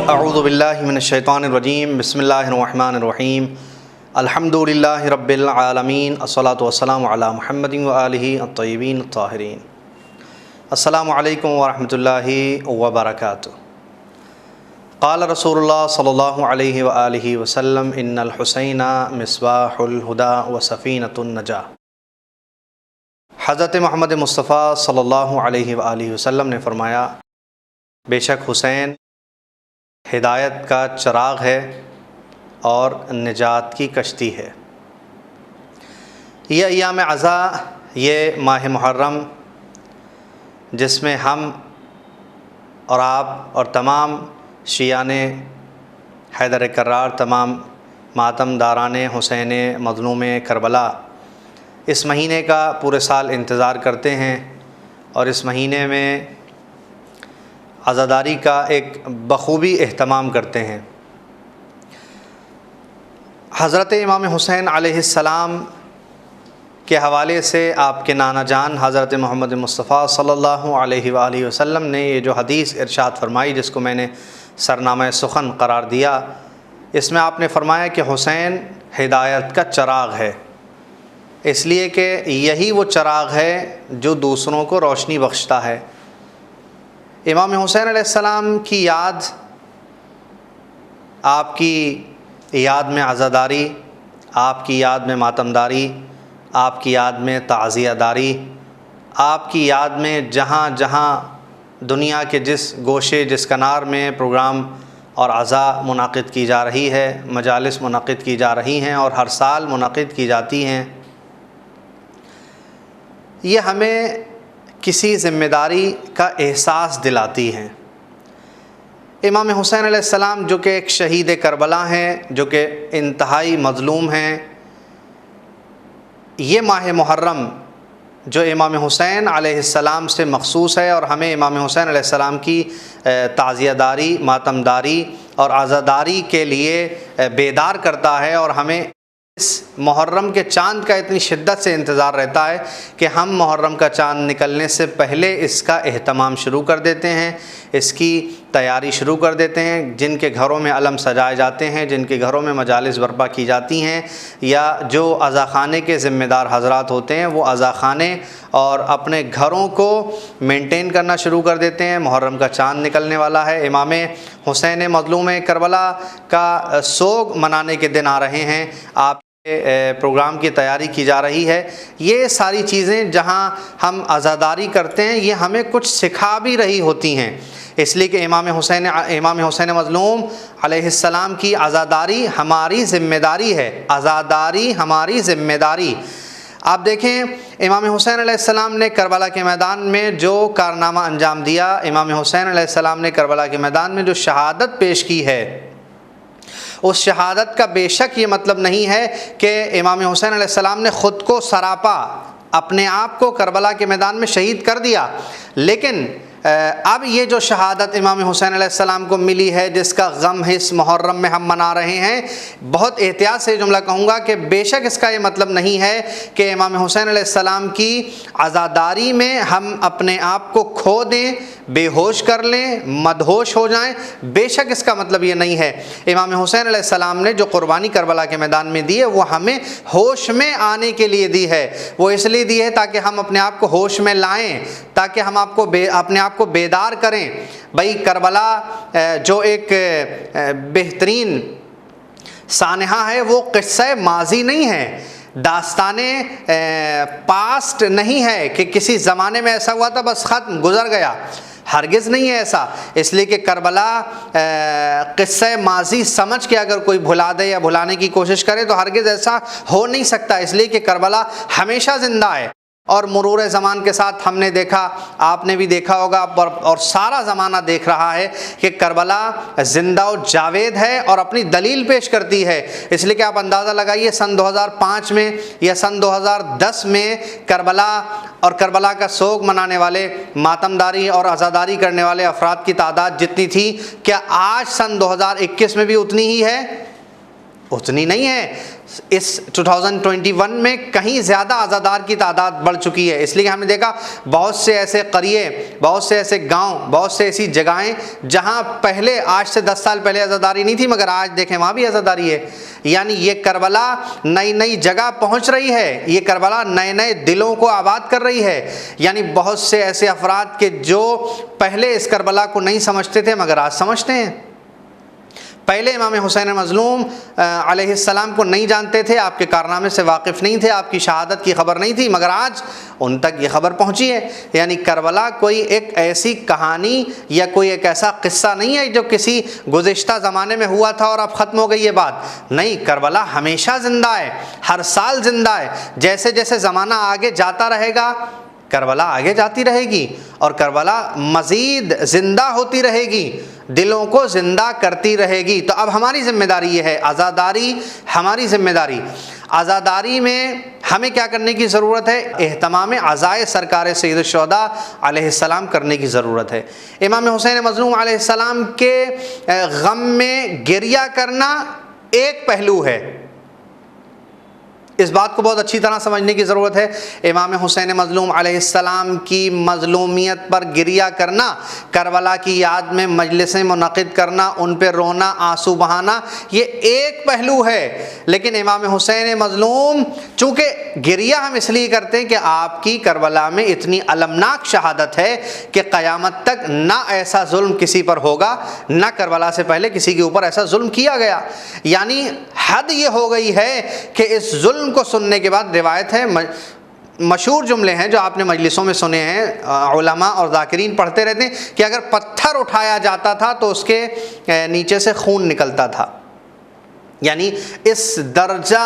اعوذ باللہ من الشیطان الرجیم، بسم اللہ الرحمن الرحیم، الحمد للہ رب العالمین، الصلاۃ والسلام علی محمد وآلہ الطیبین الطاہرین۔ السلام علیکم ورحمۃ اللہ وبرکاتہ۔ قال رسول اللہ صلی اللہ علیہ وآلہ وسلم ان الحسین مصباح الہدی وسفینۃ النجاۃ۔ حضرت محمد مصطفیٰ صلی اللہ علیہ وآلہ وسلم نے فرمایا، بے شک حسین ہدایت کا چراغ ہے اور نجات کی کشتی ہے۔ یہ ایام عزا، یہ ماہ محرم جس میں ہم اور آپ اور تمام شیعان حیدر کرار، تمام ماتم داران حسین مظلوم کربلا اس مہینے کا پورے سال انتظار کرتے ہیں، اور اس مہینے میں عزاداری کا ایک بخوبی اہتمام کرتے ہیں۔ حضرت امام حسین علیہ السلام کے حوالے سے آپ کے نانا جان حضرت محمد مصطفیٰ صلی اللہ علیہ وآلہ وسلم نے یہ جو حدیث ارشاد فرمائی، جس کو میں نے سرنامہ سخن قرار دیا، اس میں آپ نے فرمایا کہ حسین ہدایت کا چراغ ہے، اس لیے کہ یہی وہ چراغ ہے جو دوسروں کو روشنی بخشتا ہے۔ امام حسین علیہ السلام کی یاد، آپ کی یاد میں عزاداری، آپ کی یاد میں ماتمداری، آپ کی یاد میں تعزیہ داری، آپ کی یاد میں جہاں جہاں دنیا کے جس گوشے جس کنار میں پروگرام اور عزا منعقد کی جا رہی ہے، مجالس منعقد کی جا رہی ہیں اور ہر سال منعقد کی جاتی ہیں، یہ ہمیں کسی ذمہ داری کا احساس دلاتی ہیں۔ امام حسین علیہ السلام جو کہ ایک شہید کربلا ہیں، جو کہ انتہائی مظلوم ہیں، یہ ماہ محرم جو امام حسین علیہ السلام سے مخصوص ہے، اور ہمیں امام حسین علیہ السلام کی تعزیہ داری، ماتمداری اور عزاداری کے لیے بیدار کرتا ہے، اور ہمیں اس محرم کے چاند کا اتنی شدت سے انتظار رہتا ہے کہ ہم محرم کا چاند نکلنے سے پہلے اس کا اہتمام شروع کر دیتے ہیں، اس کی تیاری شروع کر دیتے ہیں۔ جن کے گھروں میں علم سجائے جاتے ہیں، جن کے گھروں میں مجالس برپا کی جاتی ہیں، یا جو عزا خانے کے ذمہ دار حضرات ہوتے ہیں، وہ عزا خانے اور اپنے گھروں کو مینٹین کرنا شروع کر دیتے ہیں۔ محرم کا چاند نکلنے والا ہے، امام حسین مظلوم کربلا کا سوگ منانے کے دن آ رہے ہیں، آپ پروگرام کی تیاری کی جا رہی ہے۔ یہ ساری چیزیں جہاں ہم عزاداری کرتے ہیں، یہ ہمیں کچھ سکھا بھی رہی ہوتی ہیں، اس لیے کہ امام حسین مظلوم علیہ السلام کی عزاداری ہماری ذمہ داری ہے، عزاداری ہماری ذمہ داری۔ آپ دیکھیں امام حسین علیہ السلام نے کربلا کے میدان میں جو کارنامہ انجام دیا، امام حسین علیہ السلام نے کربلا کے میدان میں جو شہادت پیش کی ہے، اس شہادت کا بے شک یہ مطلب نہیں ہے کہ امام حسین علیہ السلام نے خود کو سراپا اپنے آپ کو کربلا کے میدان میں شہید کر دیا، لیکن اب یہ جو شہادت امام حسین علیہ السلام کو ملی ہے، جس کا غم اس محرم میں ہم منا رہے ہیں، بہت احتیاط سے جملہ کہوں گا کہ بے شک اس کا یہ مطلب نہیں ہے کہ امام حسین علیہ السلام کی عزاداری میں ہم اپنے آپ کو کھو دیں، بے ہوش کر لیں، مدہوش ہو جائیں، بے شک اس کا مطلب یہ نہیں ہے۔ امام حسین علیہ السلام نے جو قربانی کربلا کے میدان میں دی ہے، وہ ہمیں ہوش میں آنے کے لیے دی ہے، وہ اس لیے دی ہے تاکہ ہم اپنے آپ کو ہوش میں لائیں، تاکہ ہم اپنے آپ کو بیدار کریں۔ بھائی کربلا جو ایک بہترین سانحہ ہے، وہ قصہ ماضی نہیں ہے، داستان پاسٹ نہیں ہے کہ کسی زمانے میں ایسا ہوا تھا بس ختم گزر گیا، ہرگز نہیں ہے ایسا۔ اس لیے کہ کربلا قصہ ماضی سمجھ کے اگر کوئی بھلا دے یا بھلانے کی کوشش کرے تو ہرگز ایسا ہو نہیں سکتا، اس لیے کہ کربلا ہمیشہ زندہ ہے، اور مرور زمان کے ساتھ ہم نے دیکھا، آپ نے بھی دیکھا ہوگا، اور سارا زمانہ دیکھ رہا ہے کہ کربلا زندہ و جاوید ہے اور اپنی دلیل پیش کرتی ہے۔ اس لیے کہ آپ اندازہ لگائیے سن 2005 میں یا سن 2010 میں کربلا اور کربلا کا سوگ منانے والے، ماتمداری اور عزاداری کرنے والے افراد کی تعداد جتنی تھی، کیا آج سن 2021 میں بھی اتنی ہی ہے؟ اتنی نہیں ہے. اس 2021 میں کہیں زیادہ عزادار کی تعداد بڑھ چکی ہے. اس لیے ہم نے دیکھا بہت سے ایسے قریے، بہت سے ایسے گاؤں، بہت سے ایسی جگہیں جہاں پہلے آج سے 10 سال پہلے عزاداری نہیں تھی، مگر آج دیکھیں وہاں بھی عزاداری ہے. یعنی یہ کربلا نئی نئی جگہ پہنچ رہی ہے، یہ کربلا نئے نئے دلوں کو آباد کر رہی ہے. یعنی بہت سے ایسے افراد کہ جو پہلے اس کربلا کو نہیں سمجھتے تھے مگر آج سمجھتے ہیں. پہلے امام حسین مظلوم علیہ السلام کو نہیں جانتے تھے، آپ کے کارنامے سے واقف نہیں تھے، آپ کی شہادت کی خبر نہیں تھی، مگر آج ان تک یہ خبر پہنچی ہے. یعنی کربلا کوئی ایک ایسی کہانی یا کوئی ایک ایسا قصہ نہیں ہے جو کسی گزشتہ زمانے میں ہوا تھا اور اب ختم ہو گئی یہ بات. نہیں، کربلا ہمیشہ زندہ ہے، ہر سال زندہ ہے. جیسے جیسے زمانہ آگے جاتا رہے گا کربلا آگے جاتی رہے گی اور کربلا مزید زندہ ہوتی رہے گی، دلوں کو زندہ کرتی رہے گی. تو اب ہماری ذمہ داری یہ ہے، عزاداری ہماری ذمہ داری. عزاداری میں ہمیں کیا کرنے کی ضرورت ہے؟ اہتمام عزائے سرکار سید الشہداء علیہ السلام کرنے کی ضرورت ہے. امام حسین مظلوم علیہ السلام کے غم میں گریہ کرنا ایک پہلو ہے، اس بات کو بہت اچھی طرح سمجھنے کی ضرورت ہے. امام حسین مظلوم علیہ السلام کی مظلومیت پر گریہ کرنا، کربلا کی یاد میں مجلسیں منعقد کرنا، ان پہ رونا، آنسو بہانا، یہ ایک پہلو ہے. لیکن امام حسین مظلوم چونکہ گریہ ہم اس لیے کرتے ہیں کہ آپ کی کربلا میں اتنی المناک شہادت ہے کہ قیامت تک نہ ایسا ظلم کسی پر ہوگا، نہ کربلا سے پہلے کسی کے اوپر ایسا ظلم کیا گیا. یعنی حد یہ ہو گئی ہے کہ اس ظلم کو سننے کے بعد روایت ہے، مشہور جملے ہیں جو آپ نے مجلسوں میں سنے ہیں، علماء اور ذاکرین پڑھتے رہتے ہیں کہ اگر پتھر اٹھایا جاتا تھا تو اس کے نیچے سے خون نکلتا تھا. یعنی اس درجہ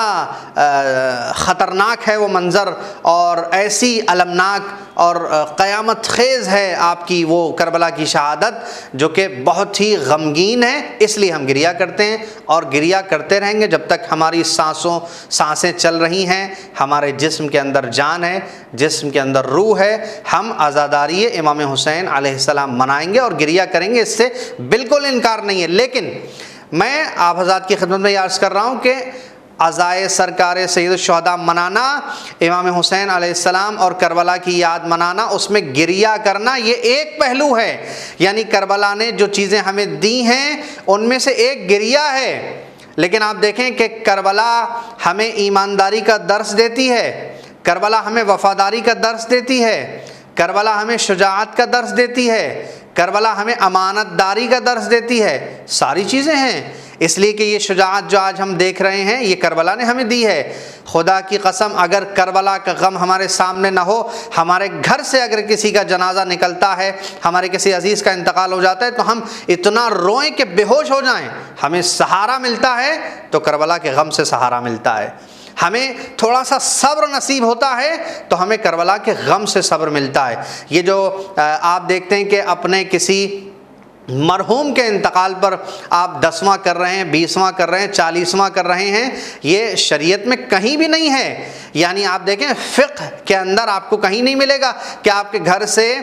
خطرناک ہے وہ منظر اور ایسی المناک اور قیامت خیز ہے آپ کی وہ کربلا کی شہادت جو کہ بہت ہی غمگین ہے. اس لیے ہم گریہ کرتے ہیں اور گریہ کرتے رہیں گے جب تک ہماری سانسیں چل رہی ہیں، ہمارے جسم کے اندر جان ہے، جسم کے اندر روح ہے. ہم عزاداری امام حسین علیہ السلام منائیں گے اور گریہ کریں گے، اس سے بالکل انکار نہیں ہے. لیکن میں آپ حضرات کی خدمت میں یہ عرض کر رہا ہوں کہ عزائے سرکار سید الشہداء منانا، امام حسین علیہ السلام اور کربلا کی یاد منانا، اس میں گریہ کرنا، یہ ایک پہلو ہے. یعنی کربلا نے جو چیزیں ہمیں دی ہیں ان میں سے ایک گریہ ہے. لیکن آپ دیکھیں کہ کربلا ہمیں ایمانداری کا درس دیتی ہے، کربلا ہمیں وفاداری کا درس دیتی ہے، کربلا ہمیں شجاعت کا درس دیتی ہے، کربلا ہمیں امانت داری کا درس دیتی ہے. ساری چیزیں ہیں. اس لیے کہ یہ شجاعت جو آج ہم دیکھ رہے ہیں یہ کربلا نے ہمیں دی ہے. خدا کی قسم اگر کربلا کا غم ہمارے سامنے نہ ہو، ہمارے گھر سے اگر کسی کا جنازہ نکلتا ہے، ہمارے کسی عزیز کا انتقال ہو جاتا ہے تو ہم اتنا روئیں کہ بے ہوش ہو جائیں. ہمیں سہارا ملتا ہے تو کربلا کے غم سے سہارا ملتا ہے. ہمیں تھوڑا سا صبر نصیب ہوتا ہے تو ہمیں کربلا کے غم سے صبر ملتا ہے. یہ جو آپ دیکھتے ہیں کہ اپنے کسی مرحوم کے انتقال پر آپ 10واں کر رہے ہیں، 20واں کر رہے ہیں، 40واں کر رہے ہیں، یہ شریعت میں کہیں بھی نہیں ہے. یعنی آپ دیکھیں فقہ کے اندر آپ کو کہیں نہیں ملے گا کہ آپ کے گھر سے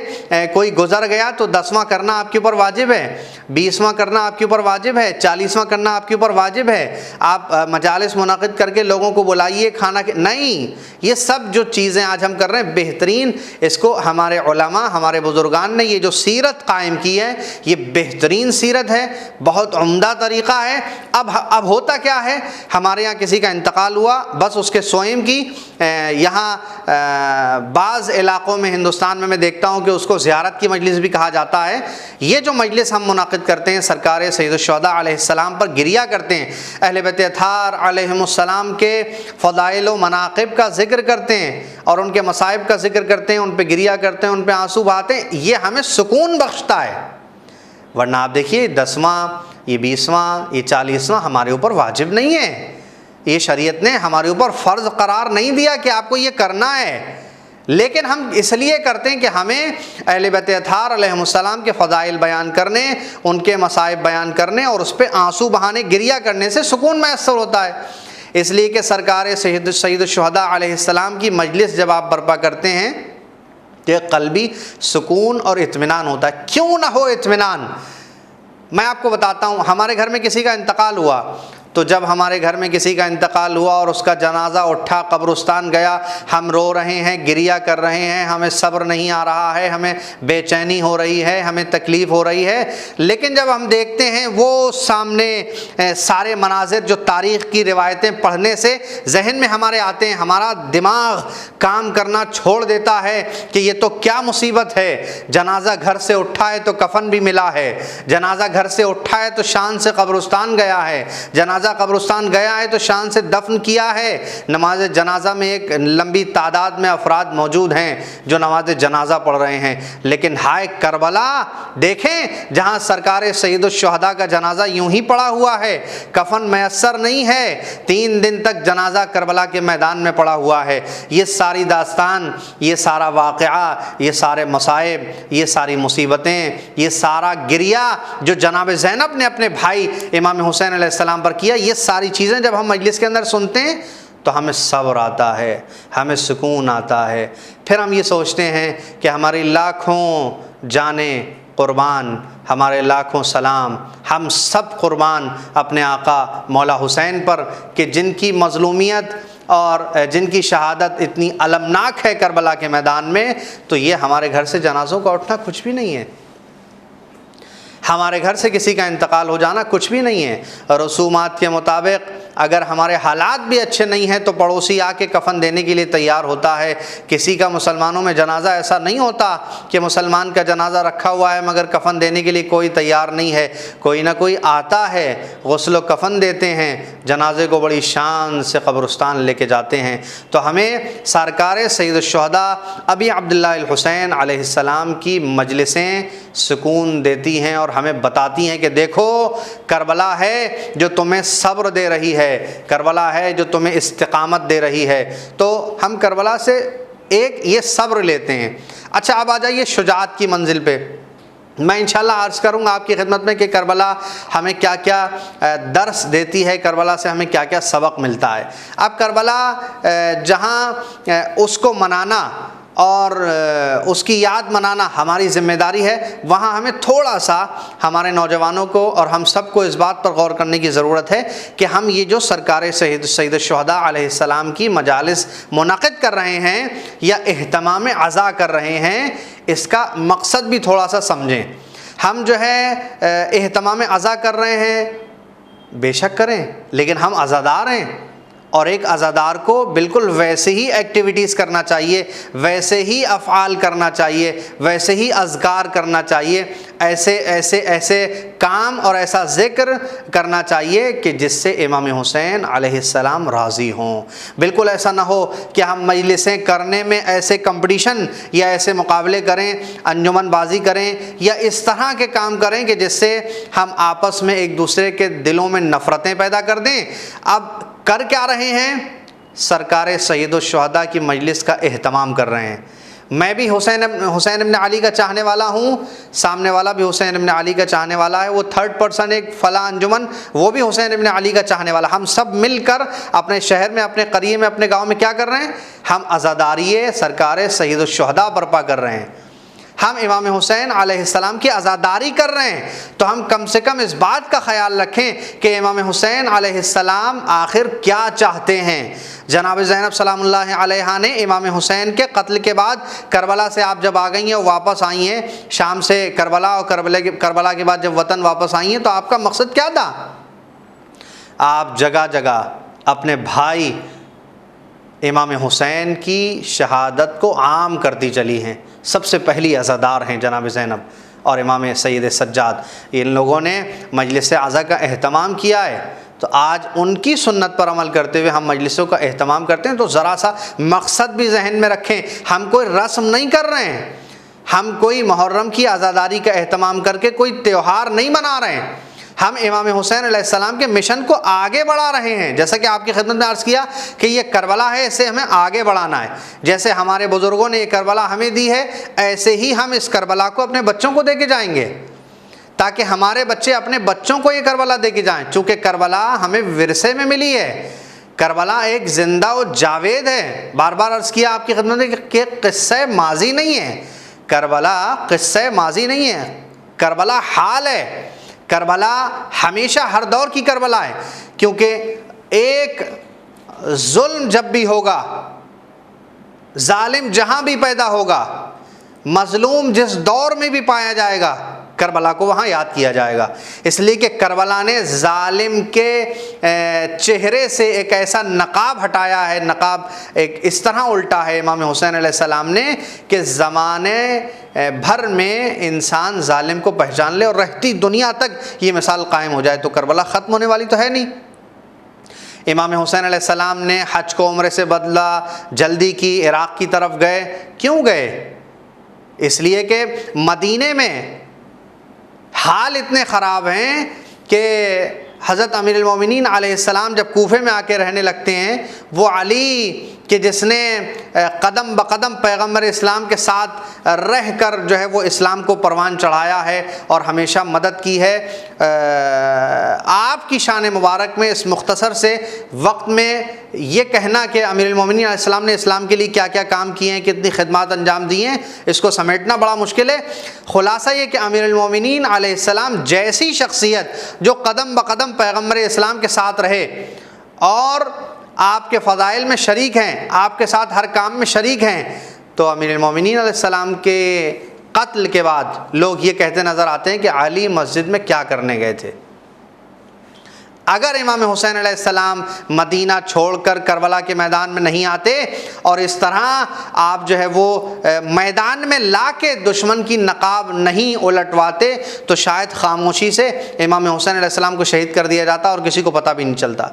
کوئی گزر گیا تو 10واں کرنا آپ کے اوپر واجب ہے، 20واں کرنا آپ کے اوپر واجب ہے، 40واں کرنا آپ کے اوپر واجب ہے. آپ مجالس منعقد کر کے لوگوں کو بلائیے کھانا نہیں. یہ سب جو چیزیں آج ہم کر رہے ہیں بہترین، اس کو ہمارے علماء، ہمارے بزرگان نے یہ جو سیرت قائم کی ہے یہ بہترین سیرت ہے، بہت عمدہ طریقہ ہے. اب ہوتا کیا ہے، ہمارے یہاں کسی کا انتقال ہوا، بس اس کے سوئم کی یہاں بعض علاقوں میں ہندوستان میں دیکھتا ہوں کہ اس کو زیارت کی مجلس بھی کہا جاتا ہے. یہ جو مجلس ہم منعقد کرتے ہیں سرکار سید الشہداء علیہ السلام پر گریہ کرتے ہیں، اہل بیت اطہار علیہم السلام کے فضائل و مناقب کا ذکر کرتے ہیں اور ان کے مصائب کا ذکر کرتے ہیں، ان پہ گریہ کرتے ہیں، ان پہ آنسو بہاتے ہیں، یہ ہمیں سکون بخشتا ہے. ورنہ آپ دیکھیے 10واں، یہ 20واں، یہ 40واں ہمارے اوپر واجب نہیں ہے. یہ شریعت نے ہمارے اوپر فرض قرار نہیں دیا کہ آپ کو یہ کرنا ہے. لیکن ہم اس لیے کرتے ہیں کہ ہمیں اہل بیت اطہار علیہم السلام کے فضائل بیان کرنے، ان کے مصائب بیان کرنے اور اس پہ آنسو بہانے، گریہ کرنے سے سکون میسر ہوتا ہے. اس لیے کہ سرکار سید الشہداء علیہ السلام کی مجلس جب آپ برپا کرتے ہیں کہ قلبی سکون اور اطمینان ہوتا ہے. کیوں نہ ہو اطمینان؟ میں آپ کو بتاتا ہوں، ہمارے گھر میں کسی کا انتقال ہوا تو جب ہمارے گھر میں کسی کا انتقال ہوا اور اس کا جنازہ اٹھا قبرستان گیا، ہم رو رہے ہیں، گریہ کر رہے ہیں، ہمیں صبر نہیں آ رہا ہے، ہمیں بے چینی ہو رہی ہے، ہمیں تکلیف ہو رہی ہے، لیکن جب ہم دیکھتے ہیں وہ سامنے سارے مناظر جو تاریخ کی روایتیں پڑھنے سے ذہن میں ہمارے آتے ہیں، ہمارا دماغ کام کرنا چھوڑ دیتا ہے کہ یہ تو کیا مصیبت ہے، جنازہ گھر سے اٹھا ہے تو کفن بھی ملا ہے، جنازہ گھر سے اٹھا ہے تو شان سے قبرستان گیا ہے، جنازہ قبرستان گیا ہے تو شان سے دفن کیا ہے۔ نماز جنازہ میں ایک لمبی تعداد میں افراد موجود ہیں جو نماز جنازہ پڑھ رہے ہیں، لیکن ہائے کربلا دیکھیں جہاں سرکار سید الشہداء کا جنازہ یوں ہی پڑا ہوا ہے، کفن میسر نہیں ہے، 3 دن تک جنازہ کربلا کے میدان میں پڑا ہوا ہے۔ یہ ساری داستان، یہ سارا واقعہ، یہ سارے مصائب، یہ ساری مصیبتیں، یہ سارا گریہ جو جناب زینب نے اپنے بھائی امام حسین علیہ السلام پر کیا، یہ ساری چیزیں جب ہم مجلس کے اندر سنتے ہیں تو ہمیں صبر آتا ہے، ہمیں سکون آتا ہے۔ پھر ہم یہ سوچتے ہیں کہ ہماری لاکھوں جانیں قربان، ہمارے لاکھوں سلام، ہم سب قربان اپنے آقا مولا حسین پر کہ جن کی مظلومیت اور جن کی شہادت اتنی المناک ہے کربلا کے میدان میں، تو یہ ہمارے گھر سے جنازوں کا اٹھنا کچھ بھی نہیں ہے، ہمارے گھر سے کسی کا انتقال ہو جانا کچھ بھی نہیں ہے۔ رسومات کے مطابق اگر ہمارے حالات بھی اچھے نہیں ہیں تو پڑوسی آ کے کفن دینے کے لیے تیار ہوتا ہے۔ کسی کا مسلمانوں میں جنازہ ایسا نہیں ہوتا کہ مسلمان کا جنازہ رکھا ہوا ہے مگر کفن دینے کے لیے کوئی تیار نہیں ہے، کوئی نہ کوئی آتا ہے، غسل و کفن دیتے ہیں، جنازے کو بڑی شان سے قبرستان لے کے جاتے ہیں۔ تو ہمیں سرکار سید الشہداء ابی عبداللہ الحسین علیہ السلام کی مجلسیں سکون دیتی ہیں اور ہمیں بتاتی ہیں کہ دیکھو کربلا ہے جو تمہیں صبر دے رہی ہے، کربلا ہے جو تمہیں استقامت دے رہی ہے۔ تو ہم کربلا سے ایک یہ صبر لیتے ہیں۔ اچھا اب آ جائیے شجاعت کی منزل پہ۔ میں انشاءاللہ عرض کروں گا آپ کی خدمت میں کہ کربلا ہمیں کیا کیا درس دیتی ہے، کربلا سے ہمیں کیا کیا سبق ملتا ہے۔ اب کربلا جہاں اس کو منانا اور اس کی یاد منانا ہماری ذمہ داری ہے، وہاں ہمیں تھوڑا سا ہمارے نوجوانوں کو اور ہم سب کو اس بات پر غور کرنے کی ضرورت ہے کہ ہم یہ جو سرکار سید الشہداء علیہ السلام کی مجالس منعقد کر رہے ہیں یا اہتمام عزا کر رہے ہیں، اس کا مقصد بھی تھوڑا سا سمجھیں۔ ہم جو ہے اہتمام عزا کر رہے ہیں، بے شک کریں، لیکن ہم عزادار ہیں، اور ایک عزادار کو بالکل ویسے ہی ایکٹیویٹیز کرنا چاہیے، ویسے ہی افعال کرنا چاہیے، ویسے ہی اذکار کرنا چاہیے، ایسے کام اور ایسا ذکر کرنا چاہیے کہ جس سے امام حسین علیہ السلام راضی ہوں۔ بالکل ایسا نہ ہو کہ ہم مجلسیں کرنے میں ایسے کمپٹیشن یا ایسے مقابلے کریں، انجمن بازی کریں یا اس طرح کے کام کریں کہ جس سے ہم آپس میں ایک دوسرے کے دلوں میں نفرتیں پیدا کر دیں۔ اب کر کیا رہے ہیں؟ سرکار سید الشہداء کی مجلس کا اہتمام کر رہے ہیں۔ میں بھی حسین ابن علی کا چاہنے والا ہوں، سامنے والا بھی حسین ابن علی کا چاہنے والا ہے، وہ تھرڈ پرسن ایک فلاں انجمن وہ بھی حسین ابن علی کا چاہنے والا، ہم سب مل کر اپنے شہر میں، اپنے قریے میں، اپنے گاؤں میں کیا کر رہے ہیں؟ ہم عزاداری سرکار سید الشہداء برپا کر رہے ہیں، ہم امام حسین علیہ السلام کی عزاداری کر رہے ہیں۔ تو ہم کم سے کم اس بات کا خیال رکھیں کہ امام حسین علیہ السلام آخر کیا چاہتے ہیں۔ جناب زینب سلام اللہ علیہا نے امام حسین کے قتل کے بعد کربلا سے آپ جب آ گئی ہیں، واپس آئی ہیں شام سے کربلا، اور کربلا کے بعد جب وطن واپس آئی ہیں تو آپ کا مقصد کیا تھا؟ آپ جگہ جگہ اپنے بھائی امام حسین کی شہادت کو عام کرتی چلی ہیں۔ سب سے پہلی عزادار ہیں جناب زینب اور امام سید سجاد، ان لوگوں نے مجلس عزا کا اہتمام کیا ہے۔ تو آج ان کی سنت پر عمل کرتے ہوئے ہم مجلسوں کا اہتمام کرتے ہیں، تو ذرا سا مقصد بھی ذہن میں رکھیں، ہم کوئی رسم نہیں کر رہے ہیں، ہم کوئی محرم کی عزاداری کا اہتمام کر کے کوئی تہوار نہیں منا رہے ہیں، ہم امام حسین علیہ السلام کے مشن کو آگے بڑھا رہے ہیں۔ جیسا کہ آپ کی خدمت میں عرض کیا کہ یہ کربلا ہے، اسے ہمیں آگے بڑھانا ہے۔ جیسے ہمارے بزرگوں نے یہ کربلا ہمیں دی ہے، ایسے ہی ہم اس کربلا کو اپنے بچوں کو دے کے جائیں گے، تاکہ ہمارے بچے اپنے بچوں کو یہ کربلا دے کے جائیں۔ چونکہ کربلا ہمیں ورثے میں ملی ہے، کربلا ایک زندہ و جاوید ہے۔ بار بار عرض کیا آپ کی خدمت میں کہ قصہ ماضی نہیں ہے، کربلا قصہ ماضی نہیں ہے، کربلا حال ہے۔ کربلا ہمیشہ ہر دور کی کربلا ہے، کیونکہ ایک ظلم جب بھی ہوگا، ظالم جہاں بھی پیدا ہوگا، مظلوم جس دور میں بھی پایا جائے گا، کربلا کو وہاں یاد کیا جائے گا۔ اس لیے کہ کربلا نے ظالم کے چہرے سے ایک ایسا نقاب ہٹایا ہے، نقاب ایک اس طرح الٹا ہے امام حسین علیہ السلام نے کہ زمانے بھر میں انسان ظالم کو پہچان لے اور رہتی دنیا تک یہ مثال قائم ہو جائے، تو کربلا ختم ہونے والی تو ہے نہیں۔ امام حسین علیہ السلام نے حج کو عمرے سے بدلا، جلدی کی، عراق کی طرف گئے۔ کیوں گئے؟ اس لیے کہ مدینے میں حال اتنے خراب ہیں کہ حضرت امیر المومنین علیہ السلام جب کوفے میں آ کے رہنے لگتے ہیں، وہ علی کہ جس نے قدم بقدم پیغمبر اسلام کے ساتھ رہ کر جو ہے وہ اسلام کو پروان چڑھایا ہے اور ہمیشہ مدد کی ہے، آپ کی شان مبارک میں اس مختصر سے وقت میں یہ کہنا کہ امیر المومنین علیہ السلام نے اسلام کے لیے کیا کیا کام کیے ہیں، کتنی خدمات انجام دی ہیں، اس کو سمیٹنا بڑا مشکل ہے۔ خلاصہ یہ کہ امیر المومنین علیہ السلام جیسی شخصیت جو قدم بقدم پیغمبر اسلام کے ساتھ رہے اور آپ کے فضائل میں شریک ہیں، آپ کے ساتھ ہر کام میں شریک ہیں، تو امیر المومنین علیہ السلام کے قتل کے بعد لوگ یہ کہتے نظر آتے ہیں کہ علی مسجد میں کیا کرنے گئے تھے۔ اگر امام حسین علیہ السلام مدینہ چھوڑ کر کربلا کے میدان میں نہیں آتے اور اس طرح آپ جو ہے وہ میدان میں لا کے دشمن کی نقاب نہیں الٹواتے، تو شاید خاموشی سے امام حسین علیہ السلام کو شہید کر دیا جاتا اور کسی کو پتہ بھی نہیں چلتا۔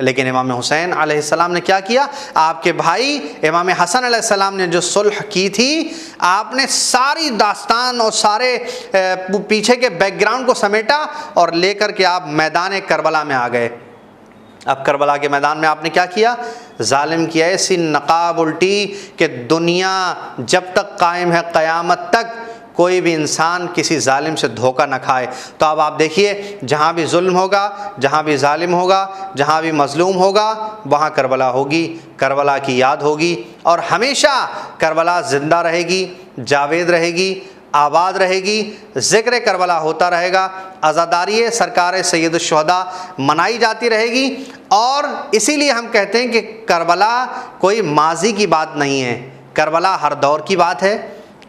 لیکن امام حسین علیہ السلام نے کیا کیا؟ آپ کے بھائی امام حسن علیہ السلام نے جو صلح کی تھی، آپ نے ساری داستان اور سارے پیچھے کے بیک گراؤنڈ کو سمیٹا اور لے کر کے آپ میدان کربلا میں آ گئے۔ اب کربلا کے میدان میں آپ نے کیا کیا؟ ظالم کی ایسی نقاب الٹی کہ دنیا جب تک قائم ہے قیامت تک کوئی بھی انسان کسی ظالم سے دھوکہ نہ کھائے۔ تو اب آپ دیکھیے، جہاں بھی ظلم ہوگا، جہاں بھی ظالم ہوگا، جہاں بھی مظلوم ہوگا، وہاں کربلا ہوگی، کربلا کی یاد ہوگی، اور ہمیشہ کربلا زندہ رہے گی، جاوید رہے گی، آباد رہے گی، ذکر کربلا ہوتا رہے گا، عزاداری سرکار سید الشہداء منائی جاتی رہے گی۔ اور اسی لیے ہم کہتے ہیں کہ کربلا کوئی ماضی کی بات نہیں ہے، کربلا ہر دور کی بات ہے،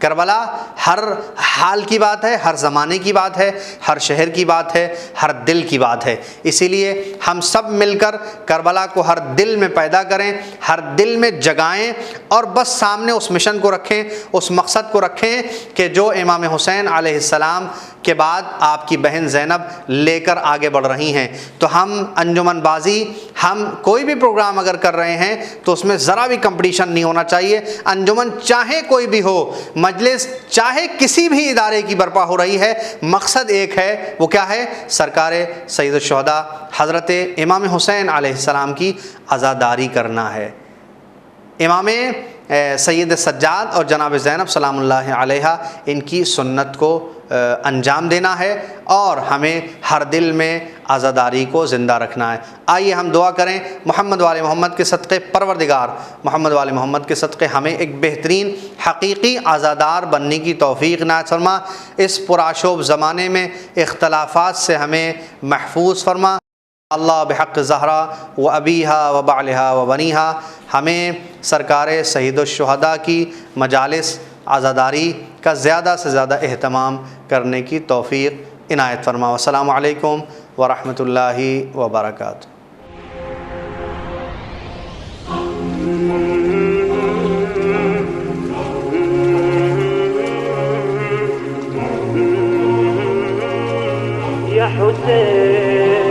کربلا ہر حال کی بات ہے، ہر زمانے کی بات ہے، ہر شہر کی بات ہے، ہر دل کی بات ہے۔ اسی لیے ہم سب مل کر کربلا کو ہر دل میں پیدا کریں، ہر دل میں جگائیں، اور بس سامنے اس مشن کو رکھیں، اس مقصد کو رکھیں کہ جو امام حسین علیہ السلام کے بعد آپ کی بہن زینب لے کر آگے بڑھ رہی ہیں۔ تو ہم انجمن بازی، ہم کوئی بھی پروگرام اگر کر رہے ہیں تو اس میں ذرا بھی کمپٹیشن نہیں ہونا چاہیے۔ انجمن چاہے کوئی بھی ہو، مجلس چاہے کسی بھی ادارے کی برپا ہو رہی ہے، مقصد ایک ہے، وہ کیا ہے؟ سرکار سید الشہداء حضرت امام حسین علیہ السلام کی عزاداری کرنا ہے، امام سید سجاد اور جناب زینب سلام اللہ علیہ ان کی سنت کو انجام دینا ہے، اور ہمیں ہر دل میں عزاداری کو زندہ رکھنا ہے۔ آئیے ہم دعا کریں، محمد وآل محمد کے صدقے پروردگار محمد وآل محمد کے صدقے ہمیں ایک بہترین حقیقی عزادار بننے کی توفیق عنایت فرما، اس پرآشوب زمانے میں اختلافات سے ہمیں محفوظ فرما۔ اللہ بحق زہرا و ابیہا و بعلہا و بنیہا، ہمیں سرکار سید الشہداء کی مجالس عزاداری کا زیادہ سے زیادہ اہتمام کرنے کی توفیق عنایت فرما۔ والسلام علیکم ورحمۃ اللہ وبرکاتہ۔ یا حسین